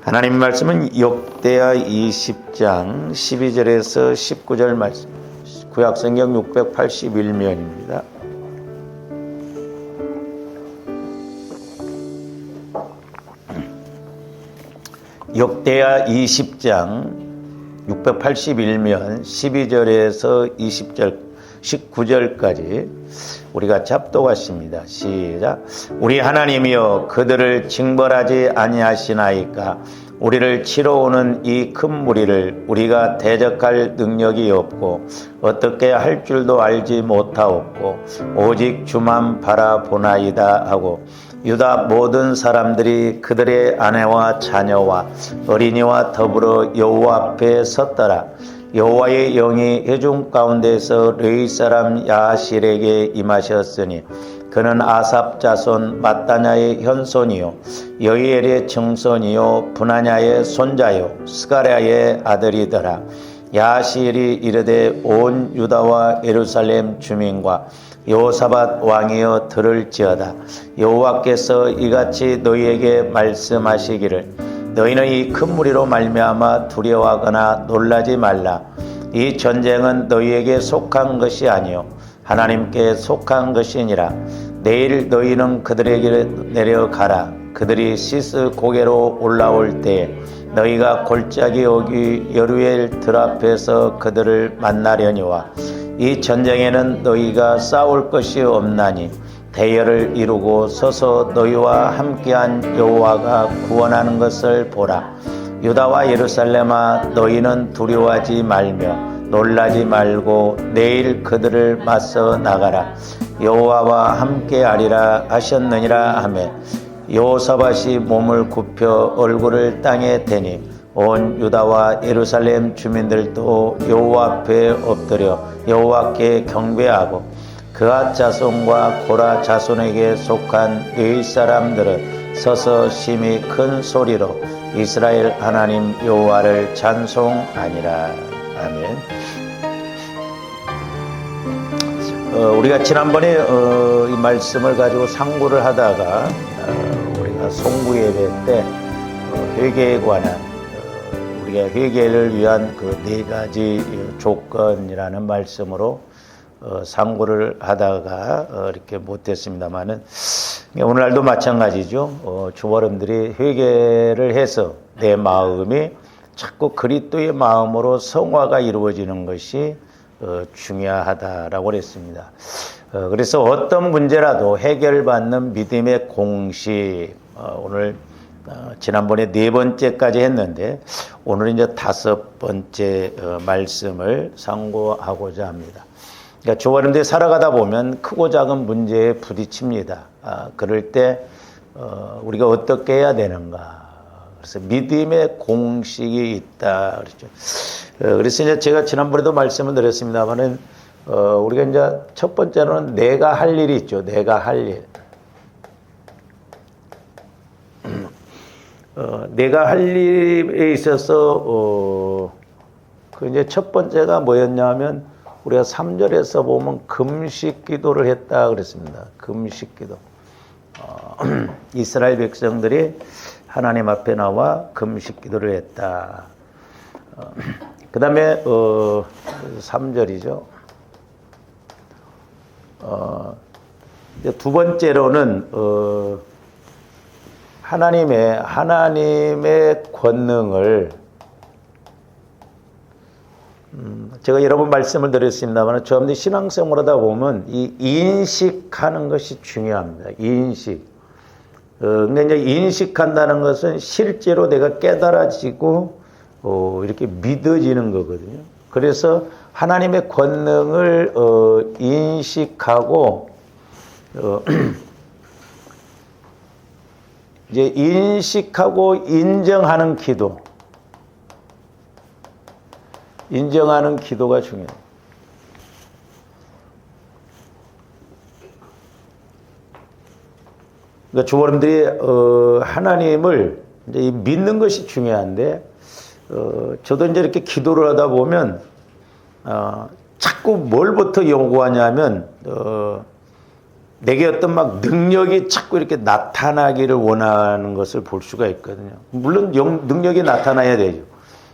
하나님 말씀은 역대하 20장 12절에서 19절 말씀, 구약성경 681면입니다. 역대하 20장 681면 12절에서 20절 19절까지 우리 같이 합독하십니다. 시작. 우리 하나님이여 그들을 징벌하지 아니하시나이까. 우리를 치러 오는 이 큰 무리를 우리가 대적할 능력이 없고 어떻게 할 줄도 알지 못하옵고 오직 주만 바라보나이다 하고 유다 모든 사람들이 그들의 아내와 자녀와 어린이와 더불어 여호와 앞에 섰더라. 여호와의 영이 회중 가운데서 르이 사람 야하실에게 임하셨으니 그는 아삽 자손 마따냐의 현손이요 여이엘의 증손이요 분하냐의 손자요 스가랴의 아들이더라. 야하실이 이르되 온 유다와 예루살렘 주민과 여호사밧 왕이여 들을지어다. 여호와께서 이같이 너희에게 말씀하시기를 너희는 이 큰 무리로 말미암아 두려워하거나 놀라지 말라. 이 전쟁은 너희에게 속한 것이 아니요 하나님께 속한 것이니라. 내일 너희는 그들에게 내려가라. 그들이 시스 고개로 올라올 때 너희가 골짜기 오기 여루엘 들 앞에서 그들을 만나려니와 이 전쟁에는 너희가 싸울 것이 없나니 대열을 이루고 서서 너희와 함께한 여호와가 구원하는 것을 보라. 유다와 예루살렘아 너희는 두려워하지 말며 놀라지 말고 내일 그들을 맞서 나가라. 여호와와 함께하리라 하셨느니라 하매 여호사밧이 몸을 굽혀 얼굴을 땅에 대니 온 유다와 예루살렘 주민들도 여호와 앞에 엎드려 여호와께 경배하고 그앗 자손과 고라 자손에게 속한 의 사람들은 서서 심히 큰 소리로 이스라엘 하나님 여호와를 찬송하니라. 아멘. 우리가 지난번에 이 말씀을 가지고 상고를 하다가 우리가 송구 예배 때 회개에 관한 우리가 회개를 위한 그 네 가지 조건이라는 말씀으로 상고를 하다가 이렇게 못했습니다만은 오늘날도 마찬가지죠. 주버름들이 회개를 해서 내 마음이 자꾸 그리스도의 마음으로 성화가 이루어지는 것이 중요하다라고 그랬습니다. 그래서 어떤 문제라도 해결받는 믿음의 공식, 오늘 지난번에 4번째까지 했는데 오늘은 이제 5번째 말씀을 상고하고자 합니다. 그러니까 주버름들이 살아가다 보면 크고 작은 문제에 부딪힙니다. 그럴 때 우리가 어떻게 해야 되는가? 그래서 믿음의 공식이 있다 그랬죠. 그래서 이제 제가 지난번에도 말씀을 드렸습니다만은 우리가 이제 첫 번째로는 내가 할 일이 있죠. 내가 할 일. 내가 할 일에 있어서 그 이제 첫 번째가 뭐였냐면 우리가 3절에서 보면 금식 기도를 했다 그랬습니다. 금식 기도. 이스라엘 백성들이 하나님 앞에 나와 금식 기도를 했다. 그 다음에 3절이죠. 두 번째로는 하나님의 권능을 제가 여러 번 말씀을 드렸습니다만 저분들이 신앙생활 하다 보면 이 인식하는 것이 중요합니다. 인식. 근데 이제 인식한다는 것은 실제로 내가 깨달아지고 이렇게 믿어지는 거거든요. 그래서 하나님의 권능을 인식하고 이제 인식하고 인정하는 기도. 인정하는 기도가 중요해요. 그러니까 주버름들이 하나님을 이제 믿는 것이 중요한데 저도 이제 이렇게 기도를 하다 보면 자꾸 뭘부터 요구하냐면 내게 어떤 막 능력이 자꾸 이렇게 나타나기를 원하는 것을 볼 수가 있거든요. 물론 능력이 나타나야 되죠.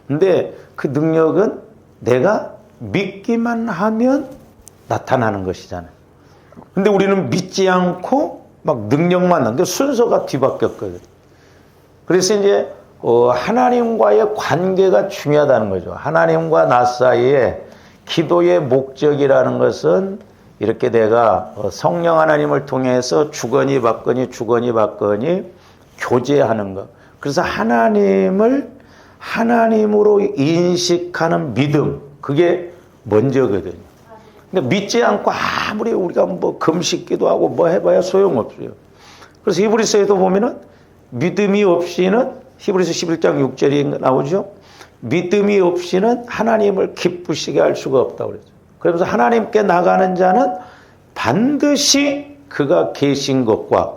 근데 그 능력은 내가 믿기만 하면 나타나는 것이잖아요. 근데 우리는 믿지 않고 막 능력만 그러니까 순서가 뒤바뀌었거든요. 그래서 이제 하나님과의 관계가 중요하다는 거죠. 하나님과 나 사이에 기도의 목적이라는 것은 이렇게 내가 성령 하나님을 통해서 주거니 받거니 교제하는 것. 그래서 하나님을 하나님으로 인식하는 믿음, 그게 먼저거든요. 근데 믿지 않고 아무리 우리가 뭐 금식기도 하고 뭐 해봐야 소용없어요. 그래서 히브리서에도 보면은 믿음이 없이는 히브리서 11장 6절이 나오죠. 믿음이 없이는 하나님을 기쁘시게 할 수가 없다고 그랬죠. 그러면서 하나님께 나가는 자는 반드시 그가 계신 것과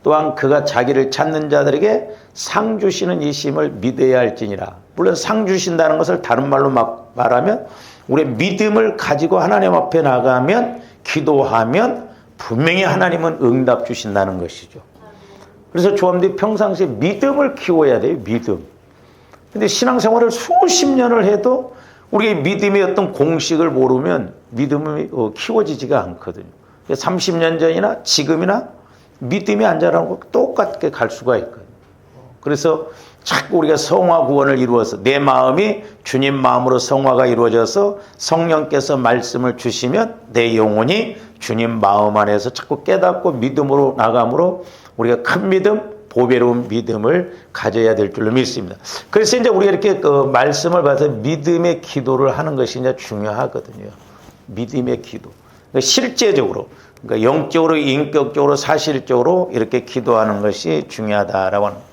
또한 그가 자기를 찾는 자들에게 상 주시는 이심을 믿어야 할지니라. 물론 상 주신다는 것을 다른 말로 말하면 우리의 믿음을 가지고 하나님 앞에 나가면 기도하면 분명히 하나님은 응답 주신다는 것이죠. 그래서 조합들이 평상시에 믿음을 키워야 돼요. 믿음. 근데 신앙생활을 수십 년을 해도 우리의 믿음의 어떤 공식을 모르면 믿음이 키워지지가 않거든요. 30년 전이나 지금이나 믿음이 안 자라고 똑같게 갈 수가 있거든요. 그래서 자꾸 우리가 성화 구원을 이루어서 내 마음이 주님 마음으로 성화가 이루어져서 성령께서 말씀을 주시면 내 영혼이 주님 마음 안에서 자꾸 깨닫고 믿음으로 나감으로 우리가 큰 믿음, 보배로운 믿음을 가져야 될 줄로 믿습니다. 그래서 이제 우리가 이렇게 그 말씀을 받아서 믿음의 기도를 하는 것이 이제 중요하거든요. 믿음의 기도. 그러니까 실제적으로, 그러니까 영적으로, 인격적으로, 사실적으로 이렇게 기도하는 것이 중요하다라고 합니다.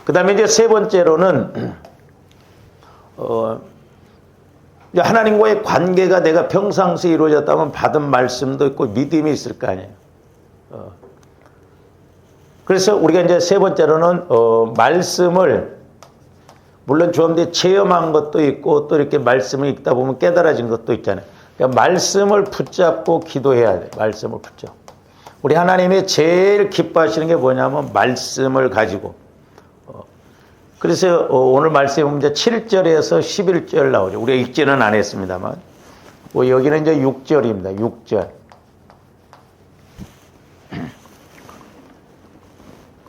그 다음에 이제 세 번째로는, 하나님과의 관계가 내가 평상시에 이루어졌다면 받은 말씀도 있고 믿음이 있을 거 아니에요. 그래서 우리가 이제 세 번째로는, 말씀을, 물론 조합대 체험한 것도 있고 또 이렇게 말씀을 읽다 보면 깨달아진 것도 있잖아요. 그러니까 말씀을 붙잡고 기도해야 돼요. 말씀을 붙잡고. 우리 하나님이 제일 기뻐하시는 게 뭐냐면 말씀을 가지고. 그래서 오늘 말씀에 보면 이제 7절에서 11절 나오죠. 우리가 읽지는 안 했습니다만. 여기는 이제 6절입니다. 6절.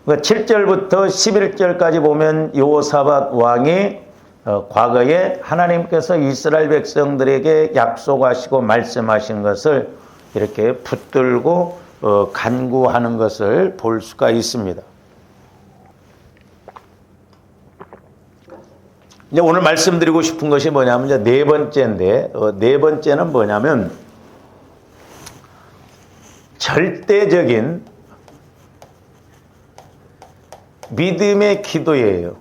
7절부터 11절까지 보면 여호사밧 왕이 과거에 하나님께서 이스라엘 백성들에게 약속하시고 말씀하신 것을 이렇게 붙들고 간구하는 것을 볼 수가 있습니다. 이제 오늘 말씀드리고 싶은 것이 뭐냐면 이제 네 번째인데, 네 번째는 뭐냐면 절대적인 믿음의 기도예요.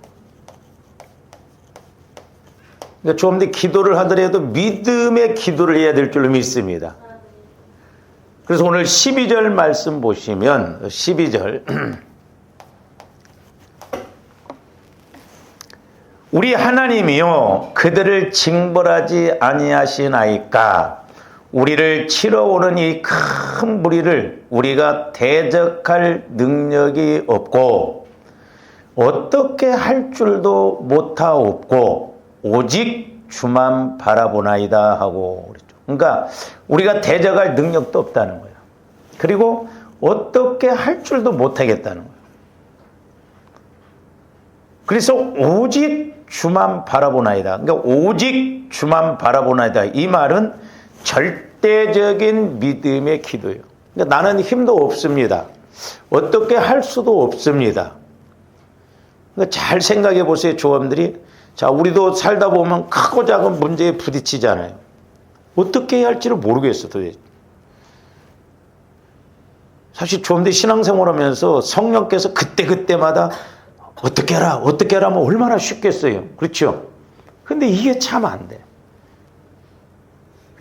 그러니까 좀 더 기도를 하더라도 믿음의 기도를 해야 될 줄로 믿습니다. 그래서 오늘 12절 말씀 보시면 12절 우리 하나님이요 그들을 징벌하지 아니하시나이까 우리를 치러오는 이 큰 무리를 우리가 대적할 능력이 없고 어떻게 할 줄도 못하옵고 오직 주만 바라보나이다 하고 그랬죠. 그러니까 우리가 대적할 능력도 없다는 거예요. 그리고 어떻게 할 줄도 못하겠다는 거예요. 그래서 오직 주만 바라보나이다. 그러니까 오직 주만 바라보나이다. 이 말은 절대적인 믿음의 기도예요. 그러니까 나는 힘도 없습니다. 어떻게 할 수도 없습니다. 그러니까 잘 생각해 보세요, 조합들이. 자, 우리도 살다 보면 크고 작은 문제에 부딪히잖아요. 어떻게 해야 할지를 모르겠어, 도대체. 사실 조합들이 신앙생활 하면서 성령께서 그때마다 어떻게 해라, 어떻게 해라 하면 얼마나 쉽겠어요. 그렇죠? 근데 이게 참 안 돼.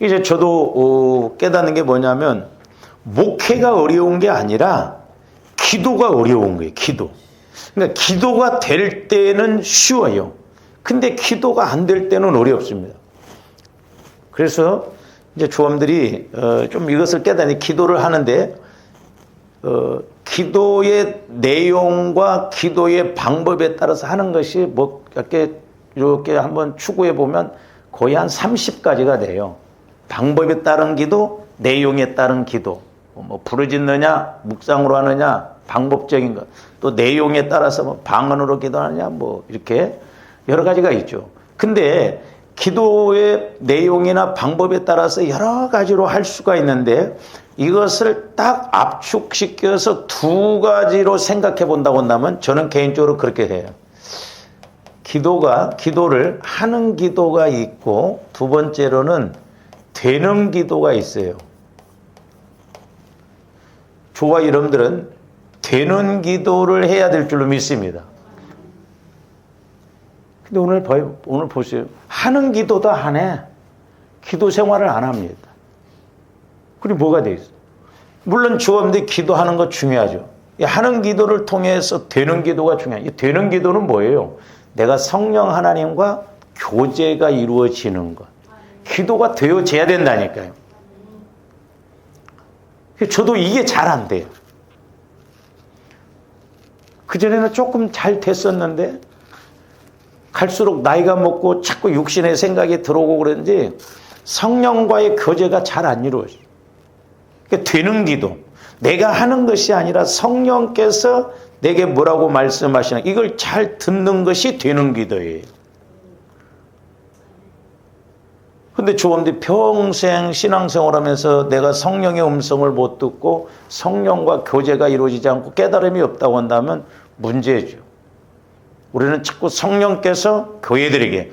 이제 저도 깨닫는 게 뭐냐면, 목회가 어려운 게 아니라 기도가 어려운 거예요, 기도. 그러니까 기도가 될 때는 쉬워요. 근데 기도가 안 될 때는 어렵습니다. 그래서 이제 조함들이 좀 이것을 깨닫니 기도를 하는데 기도의 내용과 기도의 방법에 따라서 하는 것이 뭐 이렇게 한번 추구해 보면 거의 한 30가지가 돼요. 방법에 따른 기도, 내용에 따른 기도. 뭐 부르짖느냐, 묵상으로 하느냐, 방법적인 것. 또 내용에 따라서 뭐 방언으로 기도하느냐, 뭐 이렇게 여러 가지가 있죠. 근데 기도의 내용이나 방법에 따라서 여러 가지로 할 수가 있는데 이것을 딱 압축시켜서 두 가지로 생각해 본다고 한다면 저는 개인적으로 그렇게 해요. 기도를 하는 기도가 있고 두 번째로는 되는 기도가 있어요. 저와 여러분들은 되는 기도를 해야 될 줄로 믿습니다. 근데 오늘 보세요. 하는 기도도 안 해. 기도 생활을 안 합니다. 그리고 뭐가 돼 있어? 물론 주어인데 기도하는 거 중요하죠. 하는 기도를 통해서 되는 기도가 중요해요. 이 되는 기도는 뭐예요? 내가 성령 하나님과 교제가 이루어지는 것. 기도가 되어져야 된다니까요. 저도 이게 잘 안 돼요. 그전에는 조금 잘 됐었는데 갈수록 나이가 먹고 자꾸 육신의 생각이 들어오고 그런지 성령과의 교제가 잘 안 이루어져요. 그러니까 되는 기도. 내가 하는 것이 아니라 성령께서 내게 뭐라고 말씀하시는 이걸 잘 듣는 것이 되는 기도예요. 근데 좋은데 평생 신앙생활하면서 내가 성령의 음성을 못 듣고 성령과 교제가 이루어지지 않고 깨달음이 없다고 한다면 문제죠. 우리는 자꾸 성령께서 교회들에게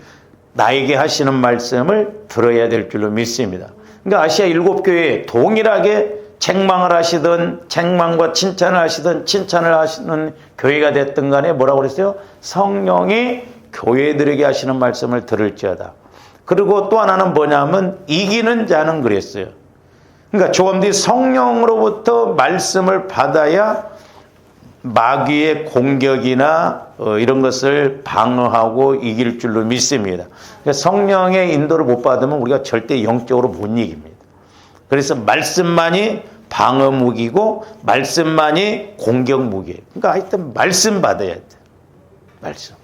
나에게 하시는 말씀을 들어야 될 줄로 믿습니다. 그러니까 아시아 7교회에 동일하게 책망을 하시든 책망과 칭찬을 하시든 칭찬을 하시는 교회가 됐든 간에 뭐라고 그랬어요? 성령이 교회들에게 하시는 말씀을 들을지어다. 그리고 또 하나는 뭐냐면 이기는 자는 그랬어요. 그러니까 조금들이 성령으로부터 말씀을 받아야 마귀의 공격이나 이런 것을 방어하고 이길 줄로 믿습니다. 그러니까 성령의 인도를 못 받으면 우리가 절대 영적으로 못 이깁니다. 그래서 말씀만이 방어 무기고 말씀만이 공격 무기예요. 그러니까 하여튼 말씀 받아야 돼. 말씀.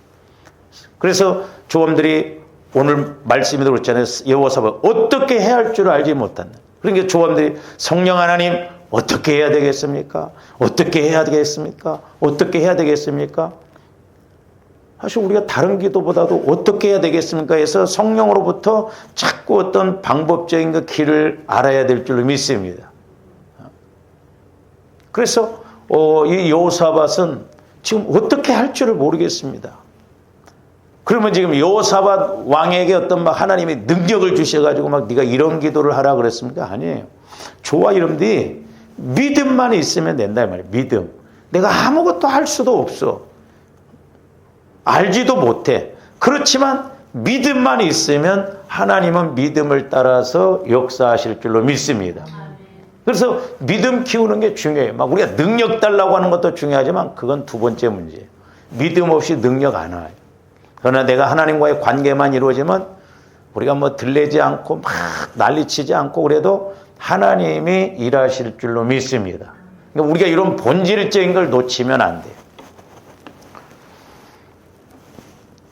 그래서 조금들이 오늘 말씀에도 그렇잖아요. 여호사밧 어떻게 해야 할 줄 알지 못한다. 그러니까 조금들이 성령 하나님 어떻게 해야 되겠습니까? 어떻게 해야 되겠습니까? 어떻게 해야 되겠습니까? 사실 우리가 다른 기도보다도 어떻게 해야 되겠습니까? 해서 성령으로부터 자꾸 어떤 방법적인 그 길을 알아야 될 줄로 믿습니다. 그래서 이 여호사밧은 지금 어떻게 할 줄을 모르겠습니다. 그러면 지금 여호사밧 왕에게 어떤 막 하나님이 능력을 주셔가지고 막 네가 이런 기도를 하라 그랬습니까? 아니에요. 저와 여러분들이 믿음만 있으면 된다 이 말이에요. 믿음. 내가 아무것도 할 수도 없어. 알지도 못해. 그렇지만 믿음만 있으면 하나님은 믿음을 따라서 역사하실 줄로 믿습니다. 그래서 믿음 키우는 게 중요해요. 막 우리가 능력 달라고 하는 것도 중요하지만 그건 두 번째 문제예요. 믿음 없이 능력 안 와요. 그러나 내가 하나님과의 관계만 이루어지면 우리가 뭐 들리지 않고 막 난리치지 않고 그래도 하나님이 일하실 줄로 믿습니다. 그러니까 우리가 이런 본질적인 걸 놓치면 안 돼요.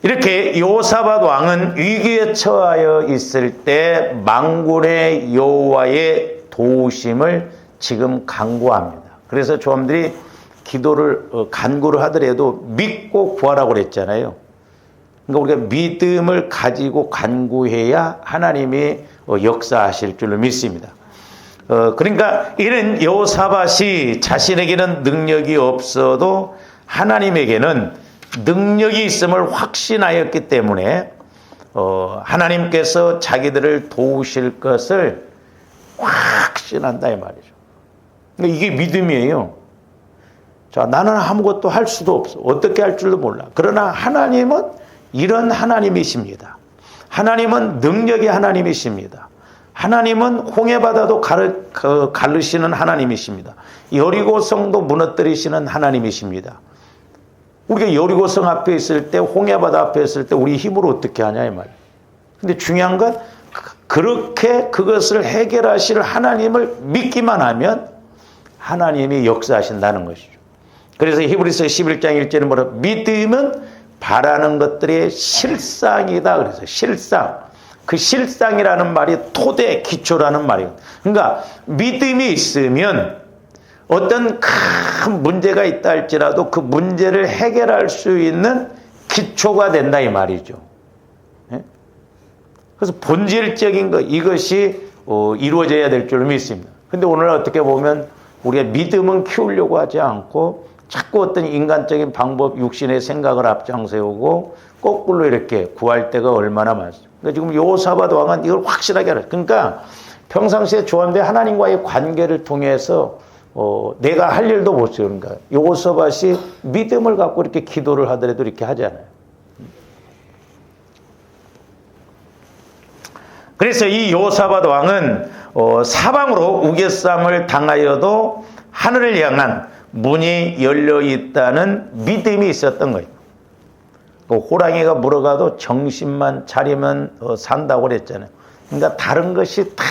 이렇게 여호사밧 왕은 위기에 처하여 있을 때 만군의 여호와의 도우심을 지금 간구합니다. 그래서 조함들이 기도를 간구를 하더라도 믿고 구하라고 그랬잖아요. 그러니까 우리가 믿음을 가지고 간구해야 하나님이 역사하실 줄로 믿습니다. 그러니까 이런 여호사밧이 자신에게는 능력이 없어도 하나님에게는 능력이 있음을 확신하였기 때문에 하나님께서 자기들을 도우실 것을 확신한다 이 말이죠. 그러니까 이게 믿음이에요. 자, 나는 아무것도 할 수도 없어. 어떻게 할 줄도 몰라. 그러나 하나님은 이런 하나님이십니다. 하나님은 능력의 하나님이십니다. 하나님은 홍해바다도 가르시는 하나님이십니다. 여리고성도 무너뜨리시는 하나님이십니다. 우리가 여리고성 앞에 있을 때 홍해바다 앞에 있을 때 우리 힘으로 어떻게 하냐 이 말이에요. 근데 중요한 건 그렇게 그것을 해결하실 하나님을 믿기만 하면 하나님이 역사하신다는 것이죠. 그래서 히브리서 11장 1절에 뭐라 믿음은 바라는 것들의 실상이다. 그래서 실상. 그 실상이라는 말이 토대, 기초라는 말이에요. 그러니까 믿음이 있으면 어떤 큰 문제가 있다 할지라도 그 문제를 해결할 수 있는 기초가 된다 이 말이죠. 그래서 본질적인 것 이것이 이루어져야 될 줄 믿습니다. 근데 오늘 어떻게 보면 우리가 믿음은 키우려고 하지 않고 자꾸 어떤 인간적인 방법, 육신의 생각을 앞장세우고 거꾸로 이렇게 구할 때가 얼마나 많습니다. 그러니까 지금 요사밧 왕은 이걸 확실하게 알아요. 그러니까 평상시에 좋아하는데 하나님과의 관계를 통해서 내가 할 일도 못 써요. 그러니까 요사밧이 믿음을 갖고 이렇게 기도를 하더라도 이렇게 하잖아요. 그래서 이 요사밧 왕은 사방으로 우겨쌈을 당하여도 하늘을 향한 문이 열려 있다는 믿음이 있었던 거예요. 호랑이가 물어가도 정신만 차리면 산다고 그랬잖아요. 그러니까 다른 것이 다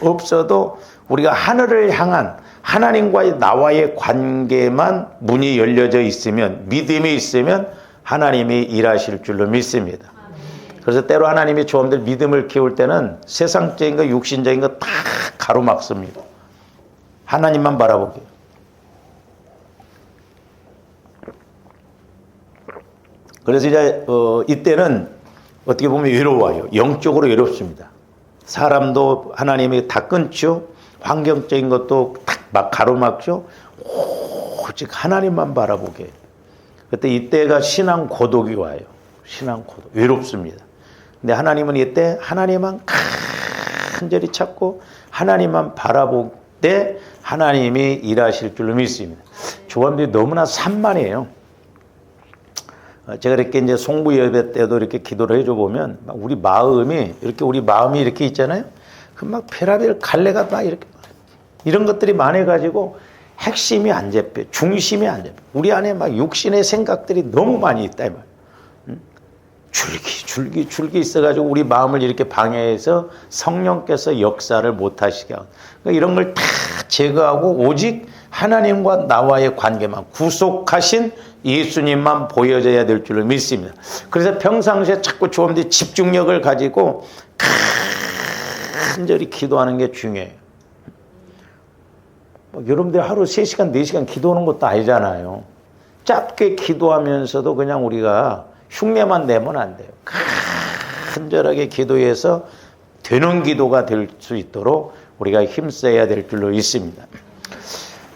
없어도 우리가 하늘을 향한 하나님과의 나와의 관계만 문이 열려져 있으면, 믿음이 있으면 하나님이 일하실 줄로 믿습니다. 그래서 때로 하나님이 조험들 믿음을 키울 때는 세상적인 거, 육신적인 거 다 가로막습니다. 하나님만 바라보게. 그래서 이제 이때는 어떻게 보면 외로워요. 영적으로 외롭습니다. 사람도 하나님이 다 끊죠. 환경적인 것도 막 가로막죠. 오직 하나님만 바라보게. 그때 이때가 신앙 고독이 와요. 신앙 고독. 외롭습니다. 근데 하나님은 이때 하나님만 간절히 찾고 하나님만 바라볼 때 하나님이 일하실 줄로 믿습니다. 조합들이 너무나 산만해요. 제가 이렇게 이제 송부 예배 때도 이렇게 기도를 해줘 보면 막 우리 마음이 이렇게 있잖아요. 그 막 페라벨 갈래가 막 이렇게 이런 것들이 많아가지고 핵심이 안 잡혀, 중심이 안 잡혀. 우리 안에 막 육신의 생각들이 너무 많이 있다 이 말. 줄기 있어가지고 우리 마음을 이렇게 방해해서 성령께서 역사를 못하시게 하고 그러니까 이런 걸 다 제거하고 오직 하나님과 나와의 관계만 구속하신 예수님만 보여져야 될 줄을 믿습니다. 그래서 평상시에 자꾸 조금더 집중력을 가지고 간절히 기도하는 게 중요해요. 여러분들 하루 3시간, 4시간 기도하는 것도 아니잖아요. 짧게 기도하면서도 그냥 우리가 흉내만 내면 안 돼요. 간절하게 기도해서 되는 기도가 될 수 있도록 우리가 힘써야 될 줄로 있습니다.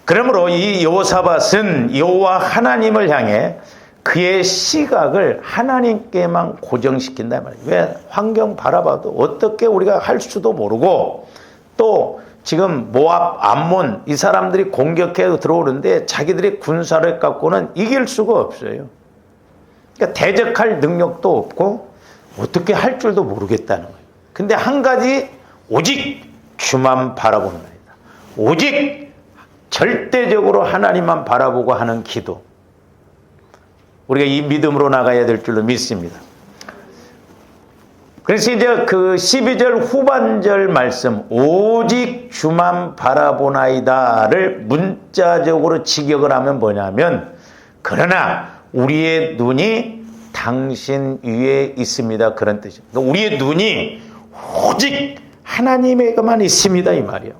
그러므로 이 여호사밧은 여호와 하나님을 향해 그의 시각을 하나님께만 고정시킨다 말이에요. 왜? 환경 바라봐도 어떻게 우리가 할 수도 모르고 또 지금 모압, 암몬 이 사람들이 공격해 들어오는데 자기들이 군사를 갖고는 이길 수가 없어요. 그러니까 대적할 능력도 없고 어떻게 할 줄도 모르겠다는 거예요. 근데 한 가지 오직 주만 바라보는 겁니다. 오직 절대적으로 하나님만 바라보고 하는 기도. 우리가 이 믿음으로 나가야 될 줄로 믿습니다. 그래서 이제 그 12절 후반절 말씀 오직 주만 바라보나이다를 문자적으로 직역을 하면 뭐냐면 그러나 우리의 눈이 당신 위에 있습니다. 그런 뜻이에요. 그러니까 우리의 눈이 오직 하나님에게만 있습니다. 이 말이에요.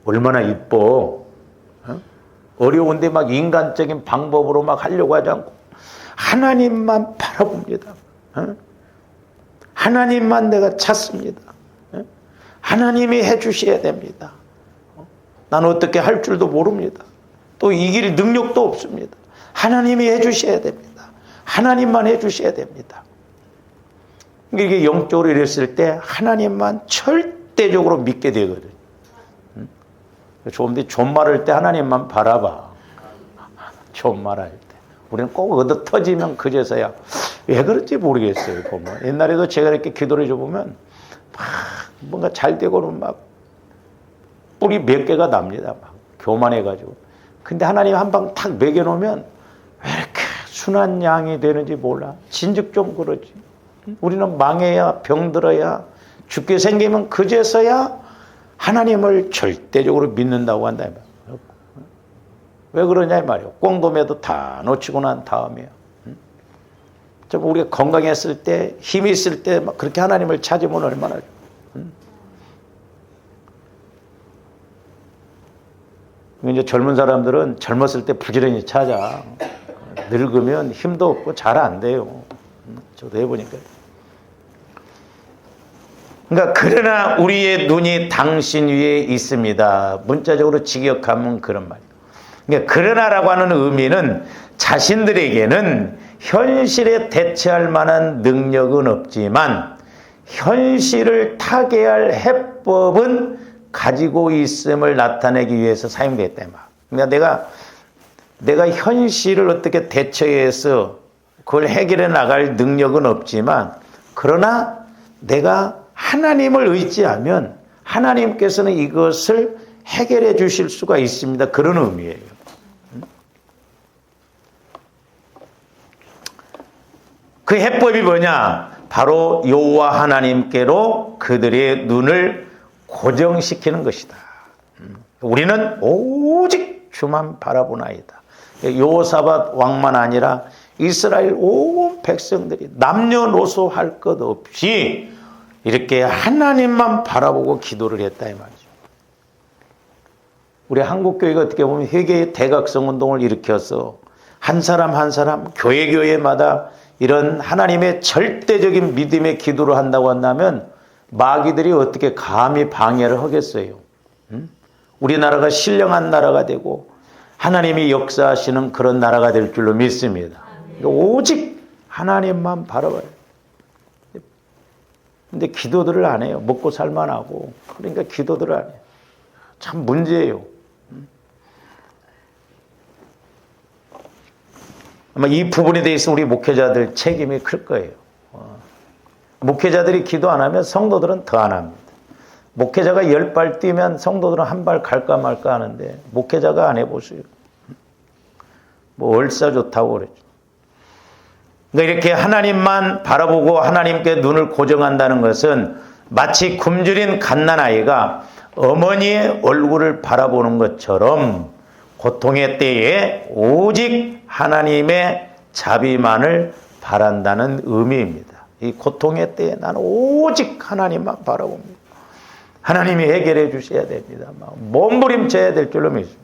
얼마나 이뻐. 어려운데 막 인간적인 방법으로 막 하려고 하지 않고 하나님만 바라봅니다. 하나님만 내가 찾습니다. 하나님이 해주셔야 됩니다. 나는 어떻게 할 줄도 모릅니다. 또 이길 능력도 없습니다. 하나님이 해주셔야 됩니다. 하나님만 해주셔야 됩니다. 이게 영적으로 이랬을 때 하나님만 절대적으로 믿게 되거든요. 좋은데 존말할 때 하나님만 바라봐. 존말할 때. 우리는 꼭 얻어 터지면 그제서야 왜 그런지 모르겠어요. 보면 옛날에도 제가 이렇게 기도를 해줘보면 막 뭔가 잘 되고는 막 뿌리 몇 개가 납니다. 막 교만해가지고. 근데 하나님 한 방 탁 먹여놓으면 왜 이렇게 순한 양이 되는지 몰라. 진즉 좀 그러지. 우리는 망해야 병들어야 죽게 생기면 그제서야 하나님을 절대적으로 믿는다고 한다. 왜 그러냐 이 말이에요. 꽁돔에도 다 놓치고 난 다음이에요. 좀 우리가 건강했을 때, 힘이 있을 때 막 그렇게 하나님을 찾으면 얼마나 이제 젊은 사람들은 젊었을 때 부지런히 찾아. 늙으면 힘도 없고 잘 안 돼요. 저도 해보니까. 그러니까 그러나 우리의 눈이 당신 위에 있습니다. 문자적으로 직역하면 그런 말이에요. 그러니까 그러나라고 하는 의미는 자신들에게는 현실에 대처할 만한 능력은 없지만 현실을 타개할 해법은 가지고 있음을 나타내기 위해서 사용됐다. 그러니까 내가 현실을 어떻게 대처해서 그걸 해결해 나갈 능력은 없지만 그러나 내가 하나님을 의지하면 하나님께서는 이것을 해결해 주실 수가 있습니다. 그런 의미예요. 그 해법이 뭐냐? 바로 여호와 하나님께로 그들의 눈을 고정시키는 것이다. 우리는 오직 주만 바라보나이다. 여호사밧 왕만 아니라 이스라엘 온 백성들이 남녀노소 할 것 없이 이렇게 하나님만 바라보고 기도를 했다 이 말이죠. 우리 한국교회가 어떻게 보면 회개의 대각성 운동을 일으켜서 한 사람 한 사람 교회마다 이런 하나님의 절대적인 믿음의 기도를 한다고 한다면 마귀들이 어떻게 감히 방해를 하겠어요. 우리나라가 신령한 나라가 되고 하나님이 역사하시는 그런 나라가 될 줄로 믿습니다. 오직 하나님만 바라봐요. 근데 기도들을 안 해요. 먹고 살만하고. 그러니까 기도들을 안 해요. 참 문제예요. 아마 이 부분에 대해서 우리 목회자들 책임이 클 거예요. 목회자들이 기도 안 하면 성도들은 더 안 합니다. 목회자가 10발 뛰면 성도들은 한 발 갈까 말까 하는데 목회자가 안 해보세요. 뭐 얼싸 좋다고 그러죠. 그러니까 이렇게 하나님만 바라보고 하나님께 눈을 고정한다는 것은 마치 굶주린 갓난아이가 어머니의 얼굴을 바라보는 것처럼 고통의 때에 오직 하나님의 자비만을 바란다는 의미입니다. 이 고통의 때에 나는 오직 하나님만 바라봅니다. 하나님이 해결해 주셔야 됩니다. 막 몸부림쳐야 될 줄로 믿습니다.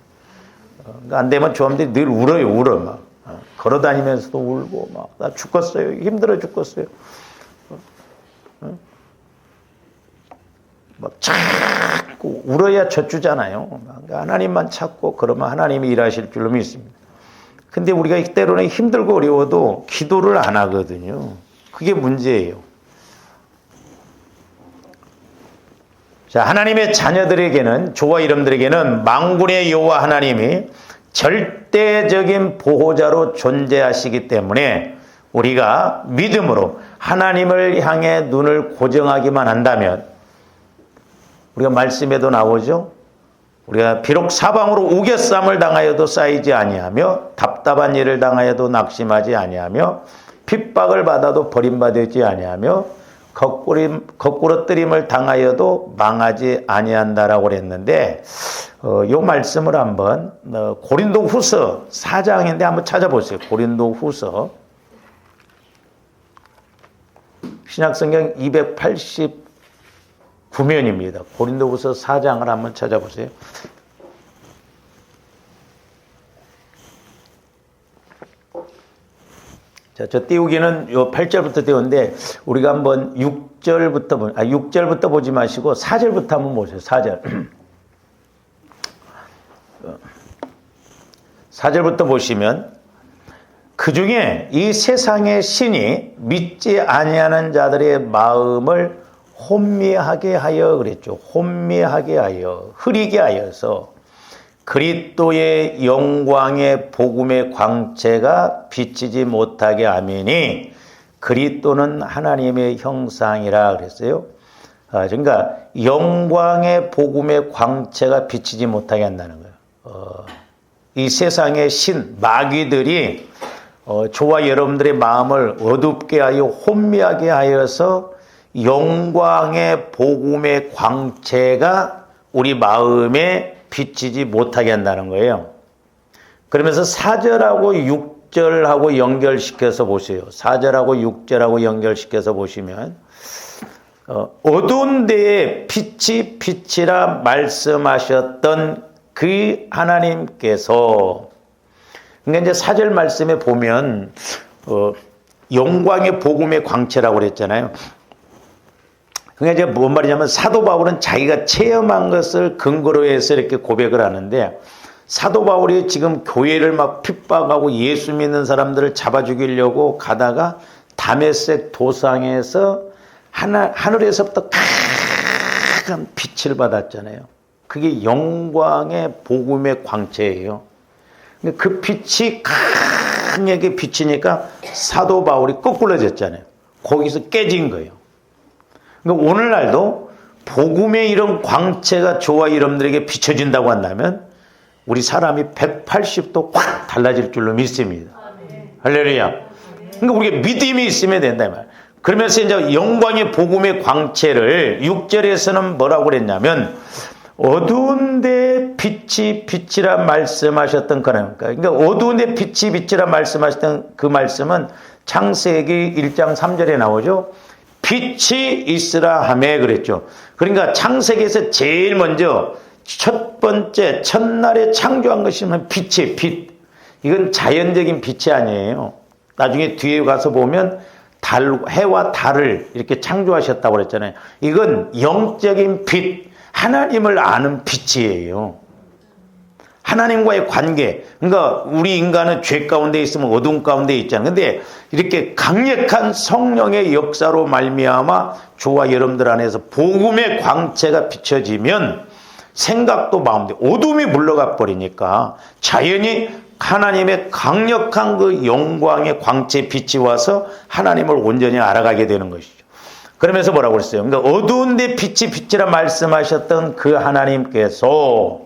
안 되면 조합들이 늘 울어 막. 걸어 다니면서도 울고 막 나 죽겠어요. 힘들어 죽겠어요. 막 자꾸 울어야 젖주잖아요. 하나님만 찾고 그러면 하나님이 일하실 줄로 믿습니다. 근데 우리가 때로는 힘들고 어려워도 기도를 안 하거든요. 그게 문제예요. 자, 하나님의 자녀들에게는, 저와 여러분들에게는 만군의 여호와 하나님이 절대적인 보호자로 존재하시기 때문에 우리가 믿음으로 하나님을 향해 눈을 고정하기만 한다면, 우리가 말씀에도 나오죠. 우리가 비록 사방으로 우겨쌈을 당하여도 쌓이지 아니하며 답답한 일을 당하여도 낙심하지 아니하며 핍박을 받아도 버림받지 아니하며 거꾸러뜨림을 당하여도 망하지 아니한다라고 그랬는데 이 말씀을 한번 고린도후서 4장인데 한번 찾아보세요. 고린도후서 신약성경 289면입니다. 고린도후서 4장을 한번 찾아보세요. 자, 저 띄우기는 요 8절부터 띄우는데 우리가 한번 6절부터 보지 마시고 4절부터 한번 보세요. 4절. 4절부터 보시면 그 중에 이 세상의 신이 믿지 아니하는 자들의 마음을 혼미하게 하여 그랬죠. 혼미하게 하여 흐리게 하여서 그리스도의 영광의 복음의 광채가 비치지 못하게 하매니 그리스도는 하나님의 형상이라 그랬어요. 그러니까 영광의 복음의 광채가 비치지 못하게 한다는 거예요. 이 세상의 신 마귀들이 저와 여러분들의 마음을 어둡게 하여 혼미하게 하여서 영광의 복음의 광채가 우리 마음에 비치지 못하게 한다는 거예요. 그러면서 4절하고 6절하고 연결시켜서 보세요. 4절하고 6절하고 연결시켜서 보시면 어두운 데에 빛이 빛이라 말씀하셨던 그 하나님께서, 그러니까 이제 4절 말씀에 보면 영광의 복음의 광채라고 그랬잖아요. 그러니까 이제 뭔 말이냐면 사도 바울은 자기가 체험한 것을 근거로 해서 이렇게 고백을 하는데, 사도 바울이 지금 교회를 막 핍박하고 예수 믿는 사람들을 잡아 죽이려고 가다가 다메섹 도상에서 하늘에서부터 큰 빛을 받았잖아요. 그게 영광의 복음의 광채예요. 그 빛이 강하게 비치니까 사도 바울이 거꾸러졌잖아요. 거기서 깨진 거예요. 그러니까 오늘날도 복음의 이런 광채가 저와 여러분들에게 비춰진다고 한다면 우리 사람이 180도 확 달라질 줄로 믿습니다. 할렐루야. 그러니까 우리가 믿음이 있으면 된다 이 말. 그러면서 이제 영광의 복음의 광채를 6절에서는 뭐라고 그랬냐면 어두운 데 빛이 빛이라 말씀하셨던 거니까. 그러니까 어두운 데 빛이 빛이라 말씀하셨던 그 말씀은 창세기 1장 3절에 나오죠. 빛이 있으라 하매 그랬죠. 그러니까 창세기에서 제일 먼저 첫 번째 첫날에 창조한 것이 빛이에요. 빛. 이건 자연적인 빛이 아니에요. 나중에 뒤에 가서 보면 해와 달을 이렇게 창조하셨다고 그랬잖아요. 이건 영적인 빛, 하나님을 아는 빛이에요. 하나님과의 관계. 그러니까 우리 인간은 죄 가운데 있으면 어둠 가운데 있잖아요. 근데 이렇게 강력한 성령의 역사로 말미암아 저와 여러분들 안에서 복음의 광채가 비춰지면 생각도 마음도 어둠이 물러가 버리니까 자연히 하나님의 강력한 그 영광의 광채 빛이 와서 하나님을 온전히 알아가게 되는 것이죠. 그러면서 뭐라고 그랬어요? 그러니까 어두운 데 빛이 빛이라 말씀하셨던 그 하나님께서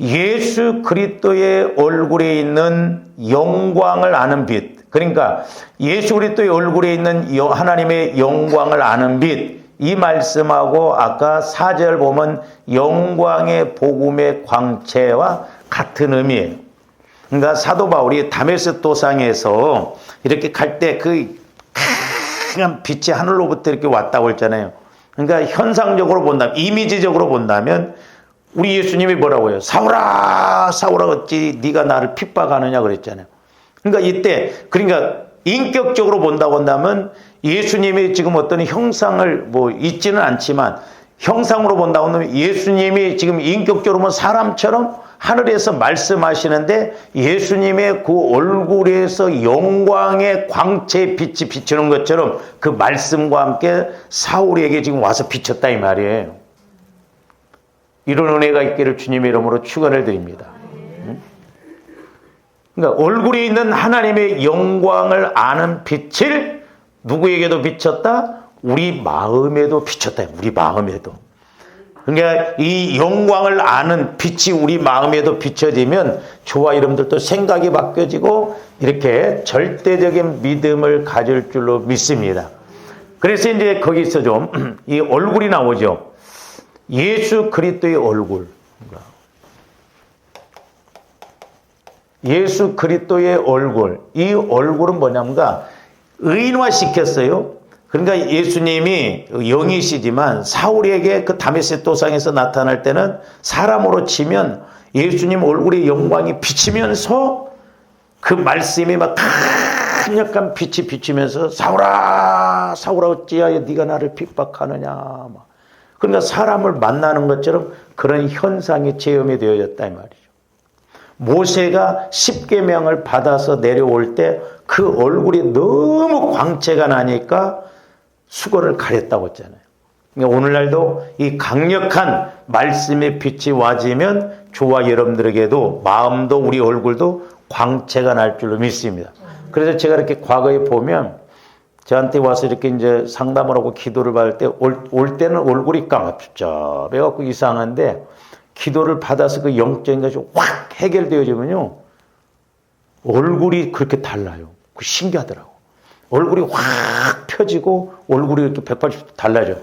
예수 그리스도의 얼굴에 있는 영광을 아는 빛, 그러니까 예수 그리스도의 얼굴에 있는 하나님의 영광을 아는 빛, 이 말씀하고 아까 4절 보면 영광의 복음의 광채와 같은 의미예요. 그러니까 사도 바울이 다메섹 도상에서 이렇게 갈 때 그 강한 빛이 하늘로부터 이렇게 왔다고 했잖아요. 그러니까 현상적으로 본다면, 이미지적으로 본다면 우리 예수님이 뭐라고 해요? 사울아 사울아 어찌 네가 나를 핍박하느냐 그랬잖아요. 그러니까 이때, 그러니까 인격적으로 본다고 한다면 예수님이 지금 어떤 형상을 뭐 있지는 않지만 형상으로 본다고 한다면 예수님이 지금 인격적으로 보면 사람처럼 하늘에서 말씀하시는데 예수님의 그 얼굴에서 영광의 광채 빛이 비추는 것처럼 그 말씀과 함께 사울에게 지금 와서 비쳤다 이 말이에요. 이런 은혜가 있기를 주님의 이름으로 축원을 드립니다. 그러니까 얼굴에 있는 하나님의 영광을 아는 빛을 누구에게도 비쳤다? 우리 마음에도 비쳤다. 우리 마음에도. 그러니까 이 영광을 아는 빛이 우리 마음에도 비춰지면 저와 여러분들도 생각이 바뀌어지고 이렇게 절대적인 믿음을 가질 줄로 믿습니다. 그래서 이제 거기서 좀 이 얼굴이 나오죠. 예수 그리스도의 얼굴. 예수 그리스도의 얼굴. 이 얼굴은 뭐냐면 의인화시켰어요. 그러니까 예수님이 영이시지만 사울에게 그 다메섹 도상에서 나타날 때는 사람으로 치면 예수님 얼굴의 영광이 비치면서 그 말씀이 막 강력한 빛이 비치면서 사울아 사울아 어찌하여 네가 나를 핍박하느냐 막. 그러니까 사람을 만나는 것처럼 그런 현상이 체험이 되어졌다 이 말이죠. 모세가 십계명을 받아서 내려올 때 그 얼굴이 너무 광채가 나니까 수건을 가렸다고 했잖아요. 그러니까 오늘날도 이 강력한 말씀의 빛이 와지면 저와 여러분들에게도 마음도 우리 얼굴도 광채가 날 줄로 믿습니다. 그래서 제가 이렇게 과거에 보면 저한테 와서 이렇게 이제 상담을 하고 기도를 받을 때 올 때는 얼굴이 깜깜해갖고 이상한데 기도를 받아서 그 영적인 것이 확 해결되어지면요 얼굴이 그렇게 달라요. 그 신기하더라고. 얼굴이 확 펴지고 얼굴이 이렇게 180도 달라져요.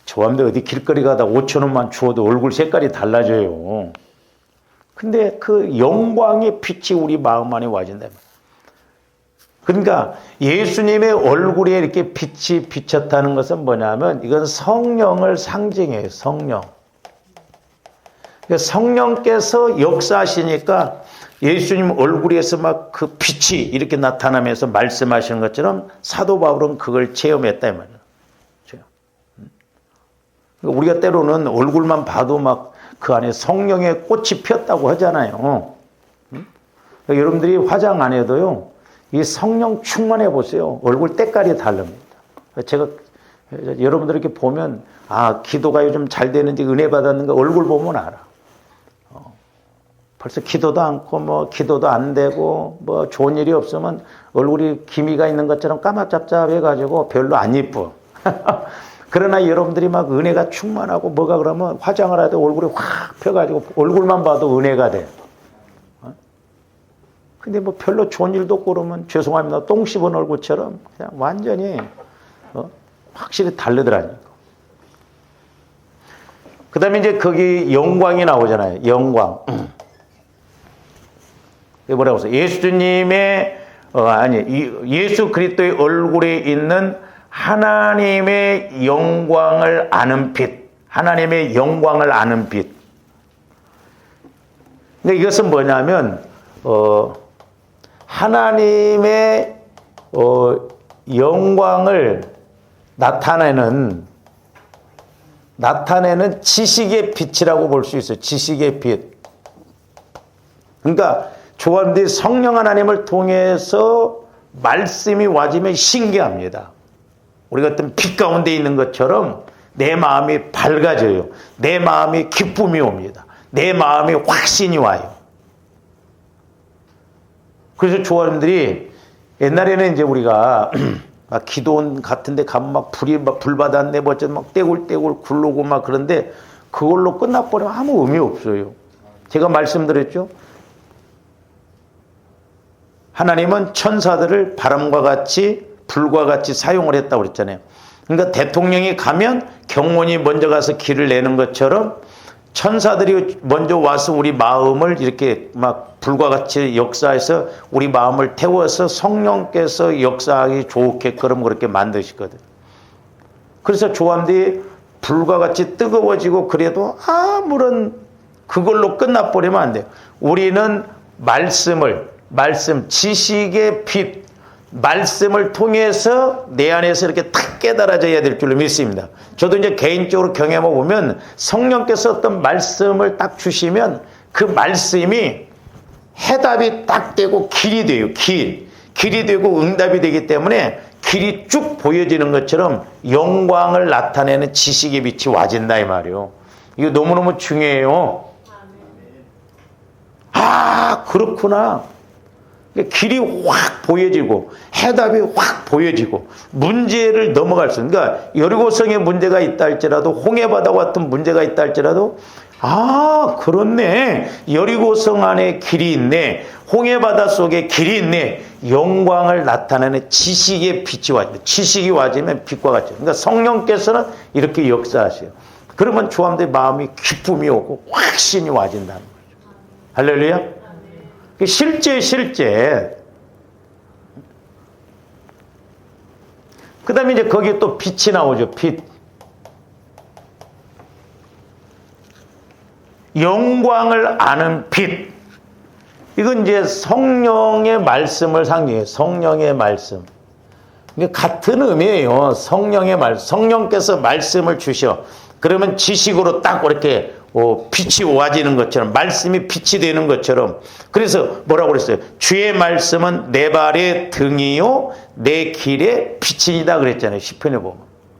좋아하는데 어디 길거리 가다 5천 원만 주어도 얼굴 색깔이 달라져요. 근데 그 영광의 빛이 우리 마음 안에 와진다. 그러니까 예수님의 얼굴에 이렇게 빛이 비쳤다는 것은 뭐냐면 이건 성령을 상징해요. 성령. 그러니까 성령께서 역사하시니까 예수님 얼굴에서 막 그 빛이 이렇게 나타나면서 말씀하시는 것처럼 사도 바울은 그걸 체험했다 이 말이에요. 그러니까 우리가 때로는 얼굴만 봐도 막 그 안에 성령의 꽃이 피었다고 하잖아요. 그러니까 여러분들이 화장 안 해도요, 이 성령 충만해 보세요. 얼굴 때깔이 다릅니다. 제가 여러분들 이렇게 보면 아, 기도가 요즘 잘 되는지 은혜 받았는가 얼굴 보면 알아. 벌써 기도도 않고 뭐 기도도 안 되고 뭐 좋은 일이 없으면 얼굴이 기미가 있는 것처럼 까맣잡잡해 가지고 별로 안 이뻐. 그러나 여러분들이 막 은혜가 충만하고 뭐가 그러면 화장을 해도 얼굴이 확 펴가지고 얼굴만 봐도 은혜가 돼. 근데 뭐 별로 좋은 일도 없고 그러면 죄송합니다. 똥 씹은 얼굴처럼 그냥 완전히 확실히 다르더라니까. 그 다음에 이제 거기 영광이 나오잖아요. 영광. 뭐라고 했어요? 예수님의, 예수 그리스도의 얼굴에 있는 하나님의 영광을 아는 빛. 하나님의 영광을 아는 빛. 근데 이것은 뭐냐면, 하나님의 영광을 나타내는 지식의 빛이라고 볼 수 있어요. 지식의 빛. 그러니까 조합들이 성령 하나님을 통해서 말씀이 와지면 신기합니다. 우리가 어떤 빛 가운데 있는 것처럼 내 마음이 밝아져요. 내 마음이 기쁨이 옵니다. 내 마음이 확신이 와요. 그래서 조합들이 옛날에는 이제 우리가 막 기도원 같은 데 가면 막 불 받았네, 뭐 어쩌면 막 떼굴떼굴 굴르고 막 그런데 그걸로 끝나버리면 아무 의미 없어요. 제가 말씀드렸죠. 하나님은 천사들을 바람과 같이 불과 같이 사용을 했다고 그랬잖아요. 그러니까 대통령이 가면 경호원이 먼저 가서 길을 내는 것처럼 천사들이 먼저 와서 우리 마음을 이렇게 막 불과 같이 역사해서 우리 마음을 태워서 성령께서 역사하기 좋게끔 그렇게 만드시거든. 그래서 조함들이 불과 같이 뜨거워지고 그래도 아무런 그걸로 끝나버리면 안 돼요. 우리는 말씀, 지식의 빛, 말씀을 통해서 내 안에서 이렇게 탁 깨달아져야 될 줄로 믿습니다. 저도 이제 개인적으로 경험해 보면 성령께서 어떤 말씀을 딱 주시면 그 말씀이 해답이 딱 되고 길이 돼요. 길이 되고 응답이 되기 때문에 길이 쭉 보여지는 것처럼 영광을 나타내는 지식의 빛이 와진다 이 말이에요. 이거 너무너무 중요해요. 아, 그렇구나. 길이 확 보여지고 해답이 확 보여지고 문제를 넘어갈 수 있는, 그러니까 여리고성에 문제가 있다 할지라도 홍해바다와 같은 문제가 있다 할지라도 아, 그렇네. 여리고성 안에 길이 있네. 홍해바다 속에 길이 있네. 영광을 나타내는 지식의 빛이 와요. 지식이 와지면 빛과 같죠. 그러니까 성령께서는 이렇게 역사하세요. 그러면 조함들의 마음이 기쁨이 오고 확신이 와진다는 거죠. 할렐루야. 실제. 그 다음에 이제 거기에 또 빛이 나오죠. 빛. 영광을 아는 빛. 이건 이제 성령의 말씀을 상징해요. 성령의 말씀. 이게 같은 의미예요. 성령의 말씀. 성령께서 말씀을 주셔. 그러면 지식으로 딱 이렇게 빛이 와지는 것처럼, 말씀이 빛이 되는 것처럼. 그래서 뭐라고 그랬어요? 주의 말씀은 내 발의 등이요 내 길의 빛이다 그랬잖아요. 시편에 보면.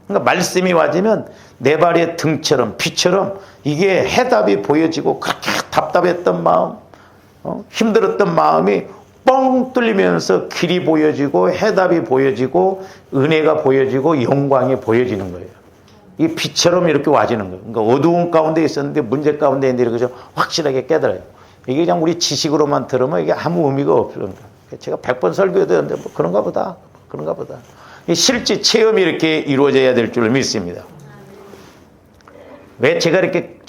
그러니까 말씀이 와지면 내 발의 등처럼 빛처럼 이게 해답이 보여지고, 그렇게 답답했던 마음, 힘들었던 마음이 뻥 뚫리면서 길이 보여지고 해답이 보여지고 은혜가 보여지고 영광이 보여지는 거예요. 이 빛처럼 이렇게 와지는 거예요. 그러니까 어두운 가운데 있었는데 문제 가운데 있는데 이렇게 확실하게 깨달아요. 이게 그냥 우리 지식으로만 들으면 이게 아무 의미가 없어요. 제가 100번 설교해도 되는데 뭐 그런가 보다. 이 실제 체험이 이렇게 이루어져야 될 줄 믿습니다. 왜 제가 이렇게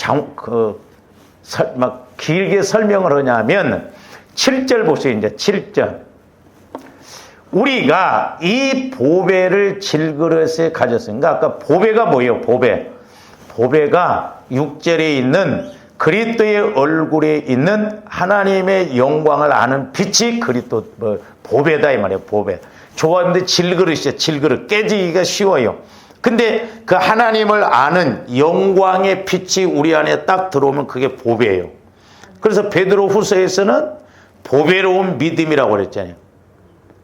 막 길게 설명을 하냐면 7절 보세요. 이제 7절. 우리가 이 보배를 질그릇에 가졌으니까 아까 보배가 뭐예요? 보배. 보배가 6절에 있는 그리스도의 얼굴에 있는 하나님의 영광을 아는 빛이 그리스도 보배다 이 말이에요. 보배. 좋아하는데 질그릇이죠. 질그릇. 깨지기가 쉬워요. 근데 그 하나님을 아는 영광의 빛이 우리 안에 딱 들어오면 그게 보배예요. 그래서 베드로 후서에서는 보배로운 믿음이라고 그랬잖아요.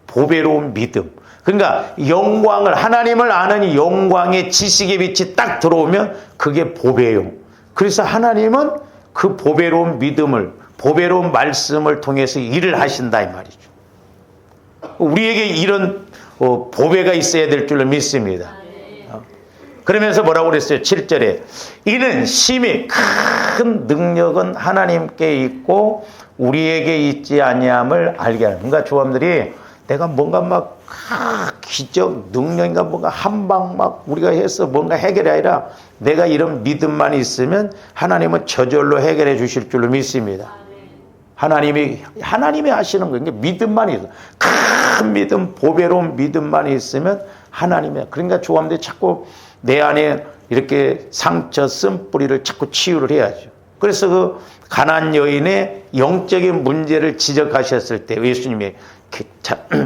보배로운 믿음. 그러니까 영광을, 하나님을 아는 영광의 지식의 빛이 딱 들어오면 그게 보배예요. 그래서 하나님은 그 보배로운 믿음을, 보배로운 말씀을 통해서 일을 하신다 이 말이죠. 우리에게 이런 보배가 있어야 될 줄로 믿습니다. 그러면서 뭐라고 그랬어요? 7절에 이는 심히 큰 능력은 하나님께 있고 우리에게 있지 아니함을 알게 하는. 그러니까 조함들이 내가 뭔가 막 기적 능력인가 뭔가 한방 막 우리가 해서 뭔가 해결이 아니라 내가 이런 믿음만 있으면 하나님은 저절로 해결해 주실 줄로 믿습니다. 하나님이 하시는 거예요. 믿음만 있어. 큰 믿음, 보배로운 믿음만 있으면 하나님이야. 그러니까 조함들이 자꾸 내 안에 이렇게 상처, 쓴뿌리를 자꾸 치유를 해야죠. 그래서 그 가난안 여인의 영적인 문제를 지적하셨을 때 예수님이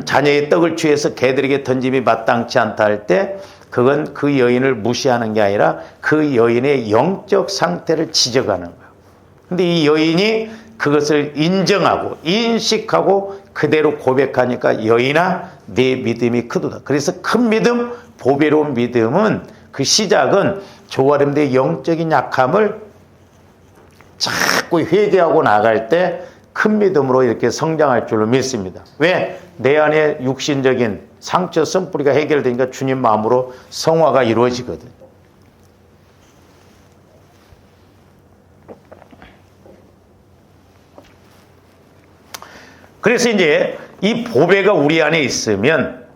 자녀의 떡을 취해서 개들에게 던짐이 마땅치 않다 할 때 그건 그 여인을 무시하는 게 아니라 그 여인의 영적 상태를 지적하는 거예요. 근데 이 여인이 그것을 인정하고 인식하고 그대로 고백하니까 여인아 내 믿음이 크도다. 그래서 큰 믿음, 보배로운 믿음은 그 시작은 조아름대의 영적인 약함을 자꾸 회개하고 나갈 때 큰 믿음으로 이렇게 성장할 줄로 믿습니다. 왜? 내 안에 육신적인 상처 쓴뿌리가 해결되니까 주님 마음으로 성화가 이루어지거든. 그래서 이제 이 보배가 우리 안에 있으면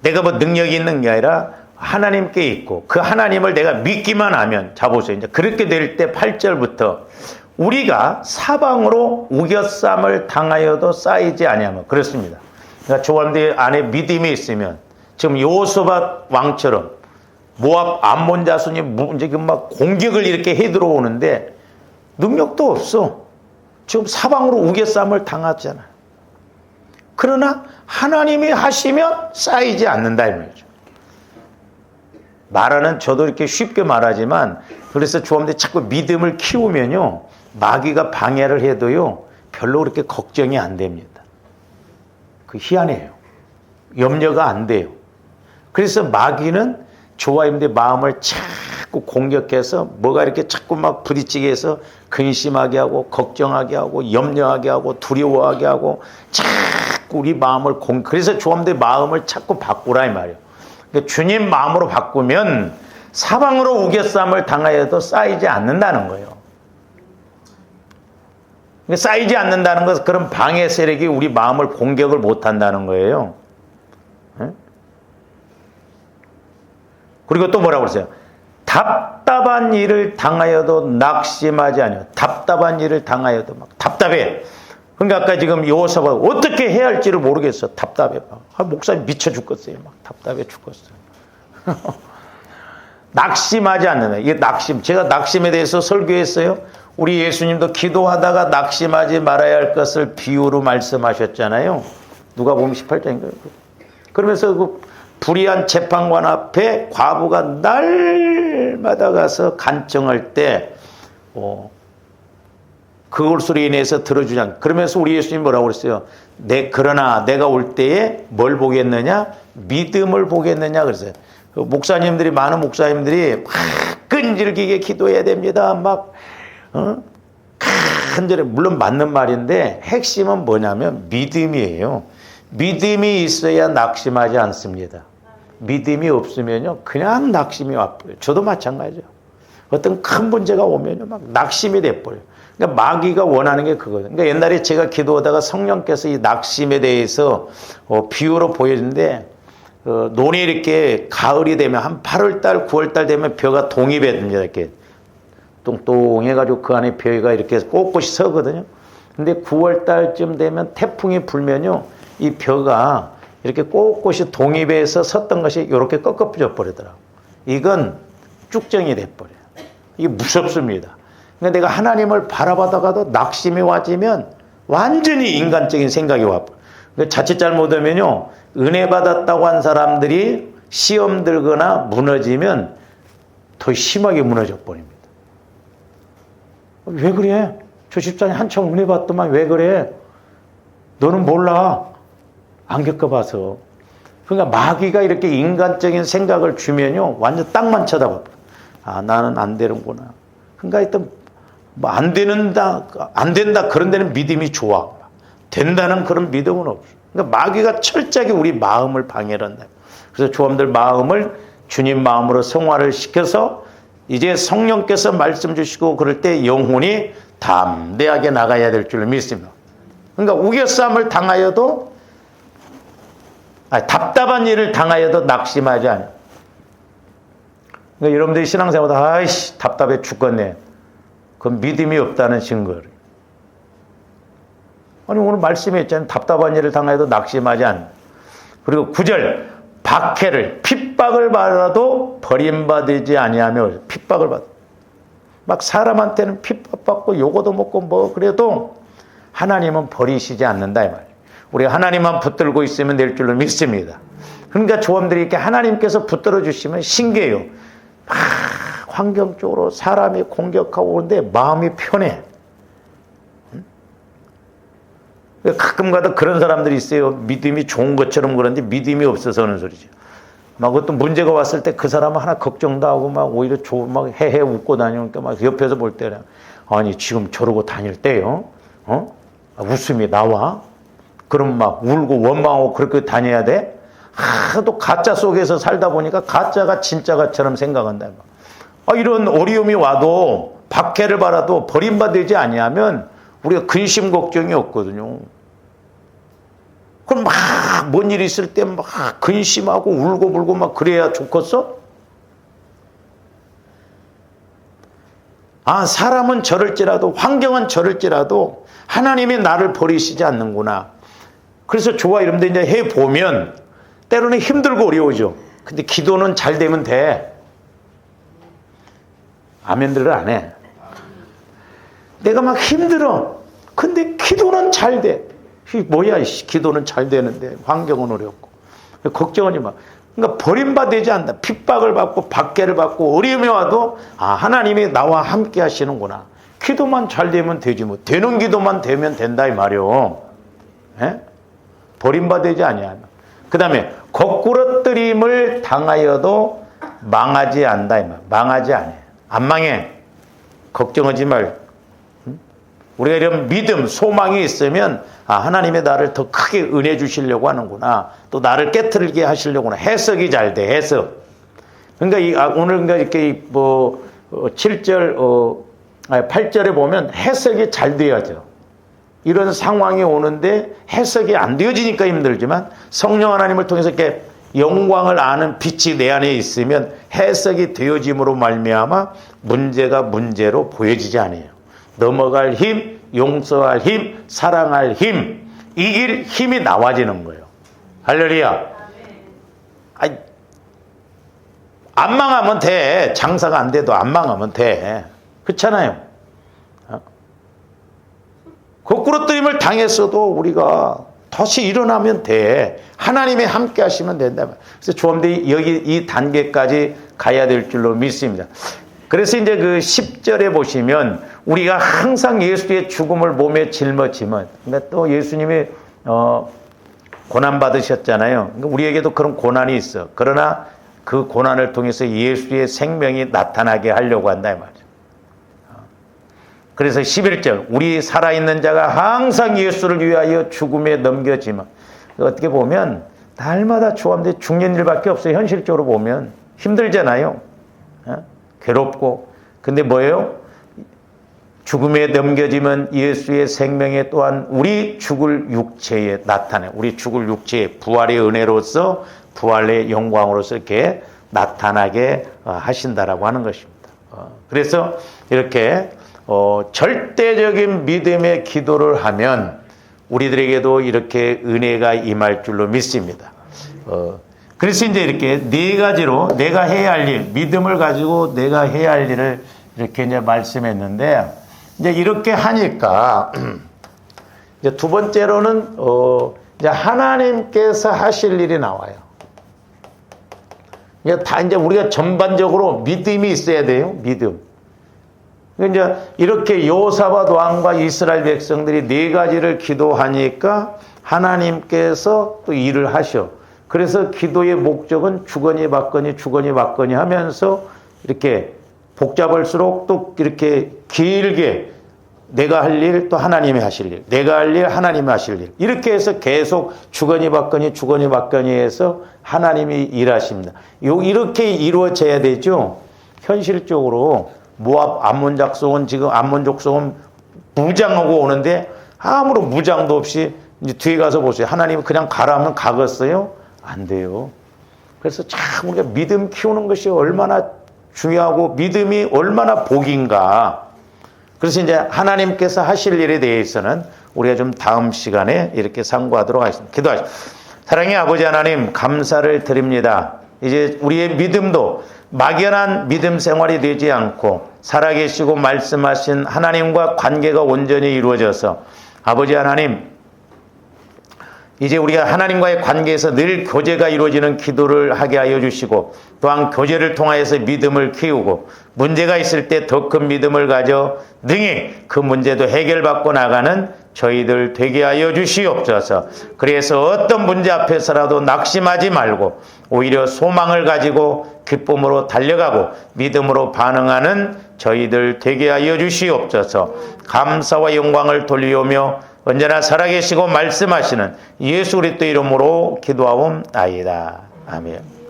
내가 뭐 능력이 있는 게 아니라 하나님께 있고 그 하나님을 내가 믿기만 하면 자 보세요. 이제 그렇게 될 때 8절부터 우리가 사방으로 우겨쌈을 당하여도 쌓이지 아니하면 그렇습니다. 그러니까 조함들 안에 믿음이 있으면 지금 여호사밧 왕처럼 모압 암몬 자손이 막 공격을 이렇게 해 들어오는데 능력도 없어. 지금 사방으로 우겨쌈을 당하잖아요. 그러나 하나님이 하시면 쌓이지 않는다 이 말이죠. 말하는 저도 이렇게 쉽게 말하지만 그래서 조함들이 자꾸 믿음을 키우면요 마귀가 방해를 해도요 별로 그렇게 걱정이 안 됩니다. 그 희한해요. 염려가 안 돼요. 그래서 마귀는 조아임들의 마음을 자꾸 공격해서 뭐가 이렇게 자꾸 막 부딪히게 해서 근심하게 하고 걱정하게 하고 염려하게 하고 두려워하게 하고 자꾸 우리 마음을 그래서 조아임들의 마음을 자꾸 바꾸라 이 말이에요. 그러니까 주님 마음으로 바꾸면 사방으로 우겨쌈을 당하여도 쌓이지 않는다는 거예요. 쌓이지 않는다는 것은 그런 방해 세력이 우리 마음을 공격을 못한다는 거예요. 그리고 또 뭐라고 그러세요? 답답한 일을 당하여도 낙심하지 아니하고 답답한 일을 당하여도 막 답답해. 그러니까 아까 지금 여호사밧 어떻게 해야 할지를 모르겠어. 답답해. 목사님 미쳐 죽겠어요. 막 답답해 죽겠어요. 낙심하지 않는다. 이게 낙심. 제가 낙심에 대해서 설교했어요. 우리 예수님도 기도하다가 낙심하지 말아야 할 것을 비유로 말씀하셨잖아요. 누가복음 18장인가요? 그러면서 그 불의한 재판관 앞에 과부가 날마다 가서 간청할 때 그것으로 인해서 들어주지 않고 그러면서 우리 예수님이 뭐라고 그랬어요? 그러나 내가 올 때에 뭘 보겠느냐? 믿음을 보겠느냐? 그랬어요. 많은 목사님들이 막 끈질기게 기도해야 됩니다. 막 간절히 물론 맞는 말인데 핵심은 뭐냐면 믿음이에요. 믿음이 있어야 낙심하지 않습니다. 믿음이 없으면요 그냥 낙심이 와버려요. 저도 마찬가지죠. 어떤 큰 문제가 오면요 막 낙심이 돼버려요. 그러니까 마귀가 원하는 게 그거예요. 그러니까 옛날에 제가 기도하다가 성령께서 이 낙심에 대해서 비유로 보여주는데 논이 이렇게 가을이 되면 한 8월달, 9월달 되면 벼가 동입에 든다. 이렇게 똥똥해가지고 그 안에 벼가 이렇게 꼿꼿이 서거든요. 근데 9월달쯤 되면 태풍이 불면요, 이 벼가 이렇게 꼿꼿이 동입해서 섰던 것이 이렇게 꺾어져 버리더라고요. 이건 쭉정이 돼버려요. 이게 무섭습니다. 그러니까 내가 하나님을 바라보다가도 낙심이 와지면 완전히 인간적인 생각이 와버려요. 그러니까 자칫 잘못하면요, 은혜 받았다고 한 사람들이 시험 들거나 무너지면 더 심하게 무너져 버립니다. 왜 그래? 저 집사님 한참 은혜 받더만 왜 그래? 너는 몰라. 안 겪어봐서. 그러니까 마귀가 이렇게 인간적인 생각을 주면요, 완전 땅만 쳐다봐. 아, 나는 안 되는구나. 그러니까 일단 뭐 안 된다 그런 데는 믿음이 좋아. 된다는 그런 믿음은 없어. 그러니까 마귀가 철저하게 우리 마음을 방해를 한다. 그래서 조함들 마음을 주님 마음으로 성화를 시켜서 이제 성령께서 말씀 주시고 그럴 때 영혼이 담대하게 나가야 될 줄 믿습니다. 그러니까 우겨싸움을 당하여도, 답답한 일을 당하여도 낙심하지 않아요. 그러니까 여러분들이 신앙생활하다 아이씨 답답해 죽겠네. 그건 믿음이 없다는 증거를. 아니 오늘 말씀에 있잖아요. 답답한 일을 당하여도 낙심하지 않는. 그리고 9절 박해를 핍박을 받아도 버림받지 아니하며. 핍박을 받아. 막 사람한테는 핍박받고 요거도 먹고 뭐 그래도 하나님은 버리시지 않는다 이 말이에요. 우리가 하나님만 붙들고 있으면 될 줄로 믿습니다. 그러니까 조함들이 이렇게 하나님께서 붙들어 주시면 신기해요. 막 환경적으로 사람이 공격하고 오는데 마음이 편해. 가끔가다 그런 사람들이 있어요. 믿음이 좋은 것처럼 그런데 믿음이 없어서 하는 소리죠. 막 어떤 문제가 왔을 때 그 사람은 하나 걱정도 하고 막 오히려 막 헤헤 웃고 다니니까 막 옆에서 볼 때는 아니 지금 저러고 다닐 때요. 웃음이 나와? 그럼 막 울고 원망하고 그렇게 다녀야 돼? 하도 가짜 속에서 살다 보니까 가짜가 진짜가처럼 생각한다. 이런 어려움이 와도 박해를 받아도 버림받지 아니하면 우리가 근심 걱정이 없거든요. 그럼 막 뭔 일이 있을 때 막 근심하고 울고 불고 막 그래야 좋겠어? 사람은 저럴지라도 환경은 저럴지라도 하나님이 나를 버리시지 않는구나. 그래서 좋아 여러분들 이제 해보면 때로는 힘들고 어려우죠. 근데 기도는 잘 되면 돼. 아멘들을 안 해. 내가 막 힘들어. 근데 기도는 잘 돼. 뭐야, 기도는 잘 되는데 환경은 어렵고 걱정하지 마. 그러니까 버림받지 않는다. 핍박을 받고 박해를 받고 어려움이 와도 하나님이 나와 함께 하시는구나. 기도만 잘 되면 되지 뭐. 되는 기도만 되면 된다 이 말이요. 버림받지 아니하면. 그 다음에 거꾸러뜨림을 당하여도 망하지 않는다 이 말. 망하지 않아. 안 망해. 걱정하지 말. 우리가 이런 믿음, 소망이 있으면 하나님이 나를 더 크게 은혜 주시려고 하는구나. 또 나를 깨트리게 하시려구나. 해석이 잘 돼. 해석. 그러니까 오늘 이렇게 뭐 7절, 8절에 보면 해석이 잘 돼야죠. 이런 상황이 오는데 해석이 안 되어지니까 힘들지만 성령 하나님을 통해서 이렇게 영광을 아는 빛이 내 안에 있으면 해석이 되어짐으로 말미암아 문제가 문제로 보여지지 않아요. 넘어갈 힘, 용서할 힘, 사랑할 힘, 이길 힘이 나와지는 거예요. 할렐루야. 안 망하면 돼. 장사가 안 돼도 안 망하면 돼. 그렇잖아요. 거꾸로뜨림을 당했어도 우리가 다시 일어나면 돼. 하나님이 함께 하시면 된다. 그래서 조함들이 여기 이 단계까지 가야 될 줄로 믿습니다. 그래서 이제 그 10절에 보시면 우리가 항상 예수의 죽음을 몸에 짊어지면, 그러니까 또 예수님이 고난 받으셨잖아요. 그러니까 우리에게도 그런 고난이 있어. 그러나 그 고난을 통해서 예수의 생명이 나타나게 하려고 한다 이 말이죠. 그래서 11절 우리 살아있는 자가 항상 예수를 위하여 죽음에 넘겨지면, 어떻게 보면 날마다 조함들이 죽는 일밖에 없어요. 현실적으로 보면 힘들잖아요. 괴롭고. 근데 뭐예요? 죽음에 넘겨지면 예수의 생명에 또한 우리 죽을 육체에 나타내. 우리 죽을 육체의 부활의 은혜로서 부활의 영광으로서 이렇게 나타나게 하신다라고 하는 것입니다. 그래서 이렇게 절대적인 믿음의 기도를 하면 우리들에게도 이렇게 은혜가 임할 줄로 믿습니다. 그래서 이제 이렇게 네 가지로 내가 해야 할 일, 믿음을 가지고 내가 해야 할 일을 이렇게 이제 말씀했는데, 이제 이렇게 하니까 이제 두 번째로는 이제 하나님께서 하실 일이 나와요. 이제 우리가 전반적으로 믿음이 있어야 돼요. 믿음. 이제 이렇게 여호사밧 왕과 이스라엘 백성들이 네 가지를 기도하니까 하나님께서 또 일을 하셔. 그래서 기도의 목적은 주거니 받거니 하면서 이렇게 복잡할수록 또 이렇게 길게 내가 할 일 또 하나님이 하실 일, 내가 할 일 하나님이 하실 일, 이렇게 해서 계속 주거니 받거니 해서 하나님이 일하십니다. 이렇게 이루어져야 되죠. 현실적으로 모압 암몬 족속은 무장하고 오는데 아무런 무장도 없이 이제 뒤에 가서 보세요. 하나님이 그냥 가라면 가겠어요? 안 돼요. 그래서 참 우리가 믿음 키우는 것이 얼마나 중요하고 믿음이 얼마나 복인가. 그래서 이제 하나님께서 하실 일에 대해서는 우리가 좀 다음 시간에 이렇게 상고하도록 하겠습니다. 기도하시죠. 사랑의 아버지 하나님, 감사를 드립니다. 이제 우리의 믿음도 막연한 믿음 생활이 되지 않고 살아계시고 말씀하신 하나님과 관계가 온전히 이루어져서 아버지 하나님, 이제 우리가 하나님과의 관계에서 늘 교제가 이루어지는 기도를 하게 하여 주시고, 또한 교제를 통하여서 믿음을 키우고 문제가 있을 때 더 큰 믿음을 가져 능히 그 문제도 해결받고 나가는 저희들 되게 하여 주시옵소서. 그래서 어떤 문제 앞에서라도 낙심하지 말고 오히려 소망을 가지고 기쁨으로 달려가고 믿음으로 반응하는 저희들 되게 하여 주시옵소서. 감사와 영광을 돌리오며 언제나 살아계시고 말씀하시는 예수 그리스도 이름으로 기도하옵나이다. 아멘.